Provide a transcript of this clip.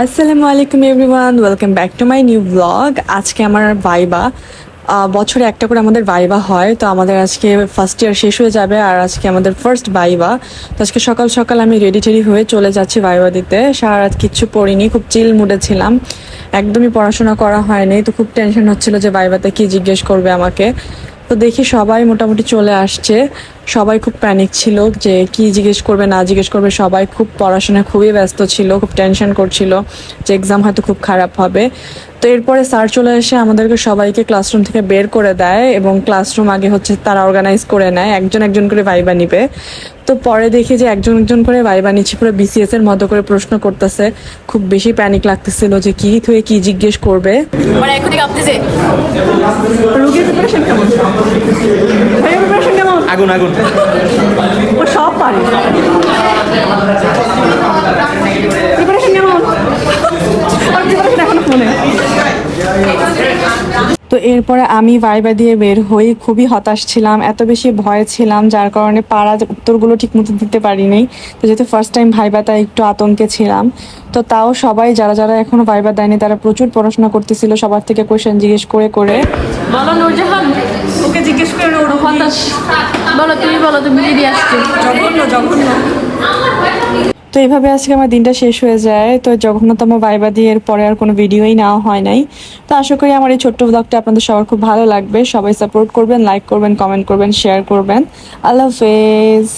আসসালামু আলাইকুম everyone, welcome back to my new blog. আজকে আমার ভাইবা, বছরে একটা করে আমাদের ভাইবা হয়। তো আমাদের আজকে ফার্স্ট ইয়ার শেষ হয়ে যাবে আর আজকে আমাদের ফার্স্ট ভাইবা। তো আজকে সকাল সকাল আমি রেডি টেডি হয়ে চলে যাচ্ছি ভাইবা দিতে। সারা রাত কিচ্ছু পড়িনি, খুব চিল মুডে ছিলাম, একদমই পড়াশোনা করা হয়নি। তো খুব টেনশন হচ্ছিল যে ভাইবাতে কি জিজ্ঞেস করবে আমাকে। তো দেখি সবাই মোটামুটি চলে আসছে। সবাই খুব প্যানিক ছিল যে কি জিজ্ঞেস করবে না জিজ্ঞেস করবে। সবাই খুব পড়াশোনায় খুবই ব্যস্ত ছিল, খুব টেনশন করছিল যে এক্সাম হয়তো খুব খারাপ হবে। তো এরপরে স্যার চলে এসে আমাদেরকে সবাইকে ক্লাসরুম থেকে বের করে দেয় এবং ক্লাসরুম আগে হচ্ছে তারা অর্গানাইজ করে নেয়, একজন একজন করে ভাইবা নিবে। তো পরে দেখি যে একজন একজন করে ভাইবা নিচ্ছে, পুরো বিসিএস এর মতো করে প্রশ্ন করতেছে। খুব বেশি প্যানিক লাগতেছিল যে কি থেকে কি জিজ্ঞেস করবে। মানে এখনই কাঁপতেছে। রোগীর প্রিপারেশন কেমন? ভাইয়ের প্রিপারেশন কেমন? আগুন আগুন ও সব পারে। প্রিপারেশন কেমন? আর প্রিপারেশন এখনো ফোনে। তো এরপরে আমি ভাইবা দিয়ে বের হই, খুবই হতাশ ছিলাম, এত বেশি ভয় ছিলাম যার কারণে পাড়া উত্তরগুলো ঠিক মতো দিতে পারিনি। তো যেহেতু ফার্স্ট টাইম ভাইবা তাই একটু আতঙ্কে ছিলাম। তো তাও সবাই যারা যারা এখনো ভাইবা দেয়নি তারা প্রচুর পড়াশোনা করতেছিল, সবার থেকে কোয়েশ্চেন জিজ্ঞেস করে করে। বলো নূরজাহান, ওকে জিজ্ঞেস করে ওর হতাশ। বলো তুমি, বলো তুমি কি দিয়ে আসছো? জঘন্য জঘন্য। তো এইভাবে আজকে আমার দিনটা শেষ হয়ে যায়। তো জঘন্যতম ভাইবা দিয়ে এর পরে আর কোনো ভিডিওই নেওয়া হয় নাই। তো আশা করি আমার এই ছোট্ট ব্লগটা আপনাদের সবার খুব ভালো লাগবে। সবাই সাপোর্ট করবেন, লাইক করবেন, কমেন্ট করবেন, শেয়ার করবেন। আল্লাহ হাফেজ।